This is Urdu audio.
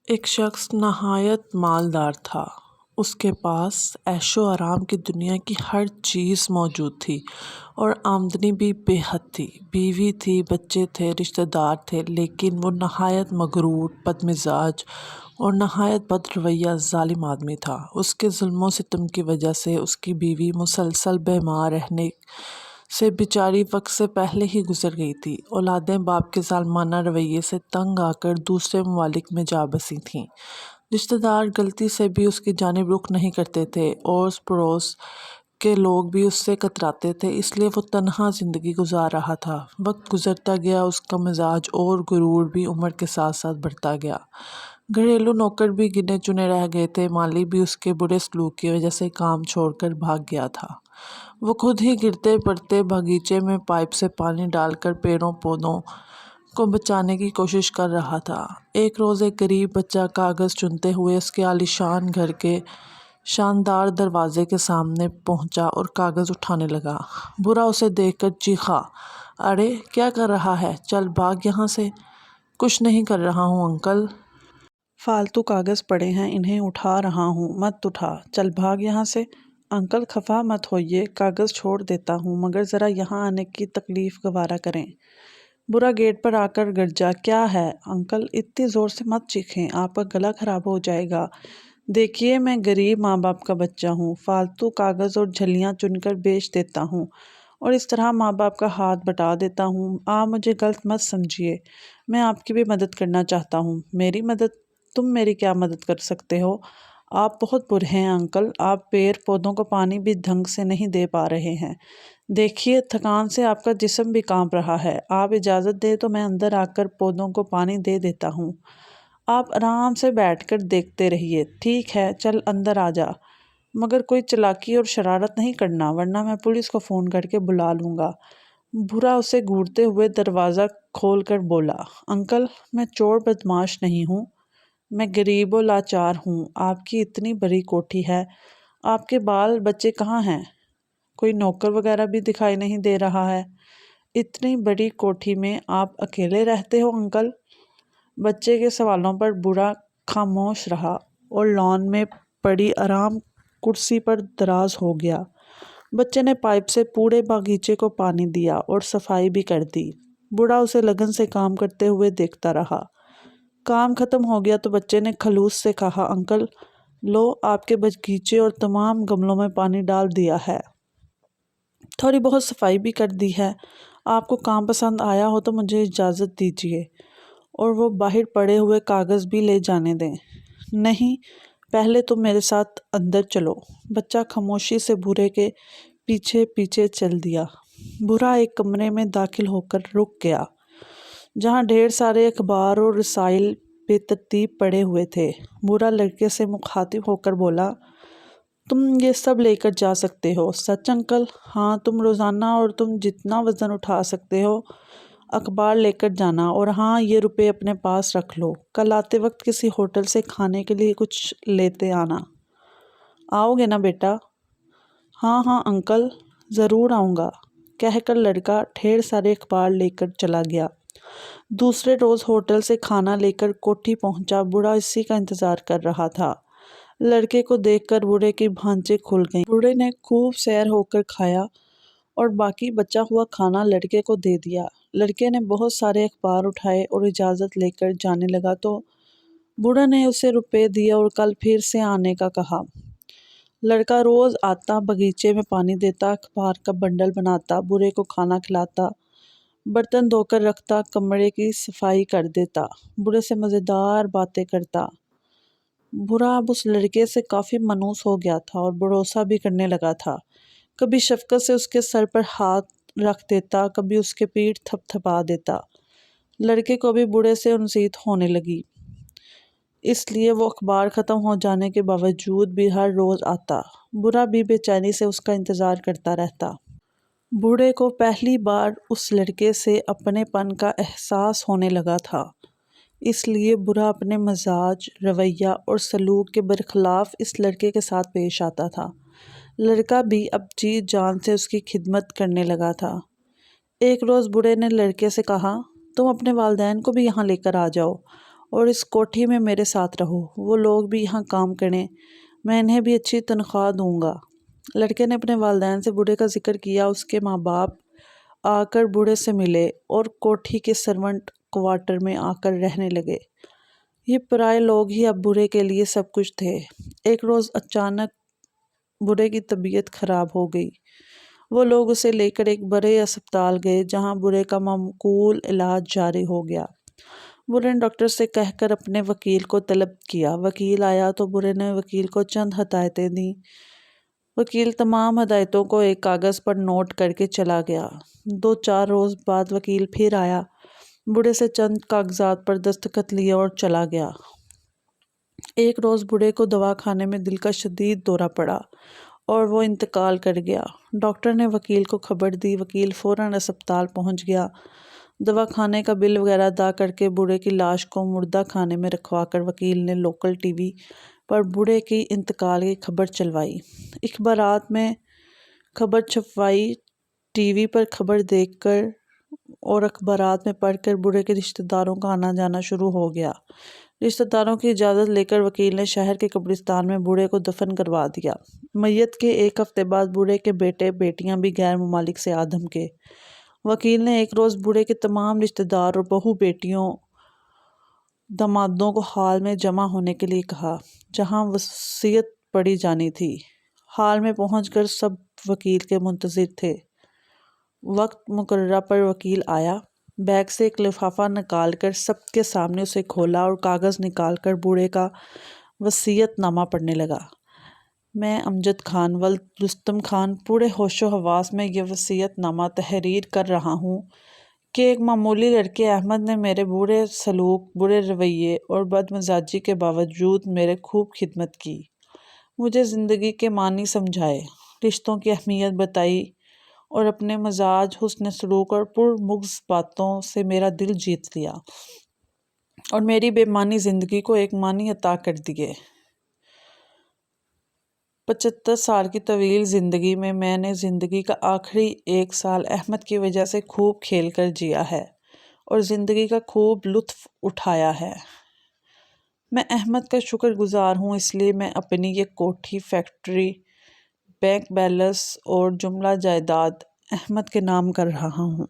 ایک شخص نہایت مالدار تھا۔ اس کے پاس عیش و آرام کی دنیا کی ہر چیز موجود تھی اور آمدنی بھی بے حد تھی۔ بیوی تھی، بچے تھے، رشتہ دار تھے، لیکن وہ نہایت مغرور، بد مزاج اور نہایت بد رویہ ظالم آدمی تھا۔ اس کے ظلم و ستم کی وجہ سے اس کی بیوی مسلسل بیمار رہنے سے بیچاری وقت سے پہلے ہی گزر گئی تھی۔ اولادیں باپ کے ظالمانہ رویے سے تنگ آ کر دوسرے ممالک میں جا بسی تھیں۔ رشتہ دار غلطی سے بھی اس کی جانب رخ نہیں کرتے تھے، اڑوس پڑوس کے لوگ بھی اس سے کتراتے تھے، اس لیے وہ تنہا زندگی گزار رہا تھا۔ وقت گزرتا گیا، اس کا مزاج اور غرور بھی عمر کے ساتھ ساتھ بڑھتا گیا۔ گھریلو نوکر بھی گنے چنے رہ گئے تھے، مالی بھی اس کے برے سلوک کی وجہ سے کام چھوڑ کر بھاگ گیا تھا۔ وہ خود ہی گرتے پڑتے باغیچے میں پائپ سے پانی ڈال کر پیڑوں پودوں کو بچانے کی کوشش کر رہا تھا۔ ایک روز ایک غریب بچہ کاغذ چنتے ہوئے اس کے عالیشان گھر کے شاندار دروازے کے سامنے پہنچا اور کاغذ اٹھانے لگا۔ برا اسے دیکھ کر چیخا، "ارے کیا کر رہا ہے؟ چل بھاگ یہاں سے۔" "کچھ نہیں کر رہا ہوں انکل۔ فالتو کاغذ پڑے ہیں، انہیں اٹھا رہا ہوں۔ مت اٹھا، چل بھاگ یہاں سے۔" "انکل خفا مت ہوئیے، کاغذ چھوڑ دیتا ہوں، مگر ذرا یہاں آنے کی تکلیف گوارا کریں۔" برا گیٹ پر آ کر گرجا، "کیا ہے انکل، اتنی زور سے مت چیخیں، آپ کا گلا خراب ہو جائے گا۔ دیکھیے میں غریب ماں باپ کا بچہ ہوں، فالتو کاغذ اور جھلیاں چن کر بیچ دیتا ہوں اور اس طرح ماں باپ کا ہاتھ بٹا دیتا ہوں۔ آپ مجھے غلط مت سمجھیے، میں آپ کی بھی مدد کرنا چاہتا ہوں۔" "میری مدد؟ تم میری کیا مدد کر سکتے ہو؟ آپ بہت برے ہیں انکل، آپ پیڑ پودوں کو پانی بھی ڈھنگ سے نہیں دے پا رہے ہیں۔ دیکھیے تھکان سے آپ کا جسم بھی کانپ رہا ہے۔ آپ اجازت دیں تو میں اندر آ کر پودوں کو پانی دے دیتا ہوں۔ آپ آرام سے بیٹھ کر دیکھتے رہیے۔" "ٹھیک ہے، چل اندر آ جا، مگر کوئی چالاکی اور شرارت نہیں کرنا، ورنہ میں پولیس کو فون کر کے بلا لوں گا۔" برا اسے گھورتے ہوئے دروازہ کھول کر بولا، "انکل میں چور بدماش نہیں ہوں، میں غریب و لاچار ہوں۔ آپ کی اتنی بڑی کوٹھی ہے، آپ کے بال بچے کہاں ہیں؟ کوئی نوکر وغیرہ بھی دکھائی نہیں دے رہا ہے۔ اتنی بڑی کوٹھی میں آپ اکیلے رہتے ہو انکل؟" بچے کے سوالوں پر برا خاموش رہا اور لان میں پڑی آرام کرسی پر دراز ہو گیا۔ بچے نے پائپ سے پورے باغیچے کو پانی دیا اور صفائی بھی کر دی۔ برا اسے لگن سے کام کرتے ہوئے دیکھتا رہا۔ کام ختم ہو گیا تو بچے نے خلوص سے کہا، "انکل لو، آپ کے باغیچے اور تمام گملوں میں پانی ڈال دیا ہے، تھوڑی بہت صفائی بھی کر دی ہے۔ آپ کو کام پسند آیا ہو تو مجھے اجازت دیجیے اور وہ باہر پڑے ہوئے کاغذ بھی لے جانے دیں۔" "نہیں، پہلے تم میرے ساتھ اندر چلو۔" بچہ خاموشی سے برے کے پیچھے پیچھے چل دیا۔ برا ایک کمرے میں داخل ہو کر رک گیا، جہاں ڈھیر سارے اخبار اور رسائل بے ترتیب پڑے ہوئے تھے۔ برا لڑکے سے مخاطب ہو کر بولا، "تم یہ سب لے کر جا سکتے ہو، سچ انکل؟" "ہاں، تم روزانہ اور تم جتنا وزن اٹھا سکتے ہو اخبار لے کر جانا، اور ہاں یہ روپے اپنے پاس رکھ لو، کل آتے وقت کسی ہوٹل سے کھانے کے لیے کچھ لیتے آنا۔ آؤ گے نا بیٹا؟" "ہاں ہاں انکل، ضرور آؤں گا۔" کہہ کر لڑکا ڈھیر سارے اخبار لے کر چلا گیا۔ دوسرے روز ہوٹل سے کھانا لے کر کوٹھی پہنچا برا اسی کا انتظار کر رہا تھا۔ لڑکے کو دیکھ کر برے کی بھانجیں کھل گئیں۔ برے نے خوب سیر ہو کر کھایا اور باقی بچا ہوا کھانا لڑکے کو دے دیا۔ لڑکے نے بہت سارے اخبار اٹھائے اور اجازت لے کر جانے لگا تو برا نے اسے روپے دیے اور کل پھر سے آنے کا کہا۔ لڑکا روز آتا، باغیچے میں پانی دیتا، اخبار کا بنڈل بناتا، برے کو کھانا کھلاتا، برتن دھو کر رکھتا، کمرے کی صفائی کر دیتا، برے سے مزیدار باتیں کرتا۔ برا اب اس لڑکے سے کافی مانوس ہو گیا تھا اور بھروسہ بھی کرنے لگا تھا۔ کبھی شفقت سے اس کے سر پر ہاتھ رکھ دیتا، کبھی اس کی پیٹھ تھپ تھپا دیتا۔ لڑکے کو بھی برے سے انیس ہونے لگی، اس لیے وہ اخبار ختم ہو جانے کے باوجود بھی ہر روز آتا۔ برا بھی بے چینی سے اس کا انتظار کرتا رہتا۔ برے کو پہلی بار اس لڑکے سے اپنے پن کا احساس ہونے لگا تھا، اس لیے برا اپنے مزاج، رویہ اور سلوک کے برخلاف اس لڑکے کے ساتھ پیش آتا تھا۔ لڑکا بھی اب جی جان سے اس کی خدمت کرنے لگا تھا۔ ایک روز برے نے لڑکے سے کہا، "تم اپنے والدین کو بھی یہاں لے کر آ جاؤ اور اس کوٹھی میں میرے ساتھ رہو، وہ لوگ بھی یہاں کام کریں، میں انہیں بھی اچھی تنخواہ دوں گا۔ لڑکے نے اپنے والدین سے بوڑھے کا ذکر کیا۔ اس کے ماں باپ آ کر بوڑھے سے ملے اور کوٹھی کے سرونٹ کوارٹر میں آ کر رہنے لگے۔ یہ پرائے لوگ ہی اب بوڑھے کے لیے سب کچھ تھے۔ ایک روز اچانک بوڑھے کی طبیعت خراب ہو گئی۔ وہ لوگ اسے لے کر ایک بڑے اسپتال گئے جہاں بوڑھے کا معقول علاج جاری ہو گیا۔ بوڑھے نے ڈاکٹر سے کہہ کر اپنے وکیل کو طلب کیا۔ وکیل آیا تو بوڑھے نے وکیل کو چند ہدایتیں دیں۔ وکیل تمام ہدایتوں کو ایک کاغذ پر نوٹ کر کے چلا گیا۔ 2-4 روز بعد وکیل پھر آیا، بوڑھے سے چند کاغذات پر دستخط لیے اور چلا گیا۔ ایک روز بوڑھے کو دواخانے میں دل کا شدید دورہ پڑا اور وہ انتقال کر گیا۔ ڈاکٹر نے وکیل کو خبر دی۔ وکیل فوراً اسپتال پہنچ گیا۔ دواخانے کا بل وغیرہ ادا کر کے بوڑھے کی لاش کو مردہ خانے میں رکھوا کر وکیل نے لوکل ٹی وی پر بوڑھے کی انتقال کی خبر چلوائی، اخبارات میں خبر چھپوائی۔ ٹی وی پر خبر دیکھ کر اور اخبارات میں پڑھ کر بوڑھے کے رشتہ داروں کا آنا جانا شروع ہو گیا۔ رشتہ داروں کی اجازت لے کر وکیل نے شہر کے قبرستان میں بوڑھے کو دفن کروا دیا۔ میت کے ایک ہفتے بعد بوڑھے کے بیٹے بیٹیاں بھی غیر ممالک سے آ دھمکے۔ وکیل نے ایک روز بوڑھے کے تمام رشتہ دار اور بہو بیٹیوں دامادوں کو ہال میں جمع ہونے کے لیے کہا جہاں وصیت پڑھی جانی تھی۔ ہال میں پہنچ کر سب وکیل کے منتظر تھے۔ وقت مقررہ پر وکیل آیا، بیگ سے ایک لفافہ نکال کر سب کے سامنے اسے کھولا اور کاغذ نکال کر بوڑھے کا وصیت نامہ پڑھنے لگا۔ میں امجد خان ولد رستم خان پورے ہوش و حواس میں یہ وصیت نامہ تحریر کر رہا ہوں کہ ایک معمولی لڑکے احمد نے میرے برے سلوک، برے رویے اور بد مزاجی کے باوجود میرے خوب خدمت کی، مجھے زندگی کے معنی سمجھائے، رشتوں کی اہمیت بتائی اور اپنے مزاج، حسن سلوک اور پرمغز باتوں سے میرا دل جیت لیا اور میری بے معنی زندگی کو ایک معنی عطا کر دیے۔ 75 سال کی طویل زندگی میں نے زندگی کا آخری 1 سال احمد کی وجہ سے خوب کھیل کر جیا ہے اور زندگی کا خوب لطف اٹھایا ہے۔ میں احمد کا شکر گزار ہوں، اس لیے میں اپنی یہ کوٹھی، فیکٹری، بینک بیلنس اور جملہ جائیداد احمد کے نام کر رہا ہوں۔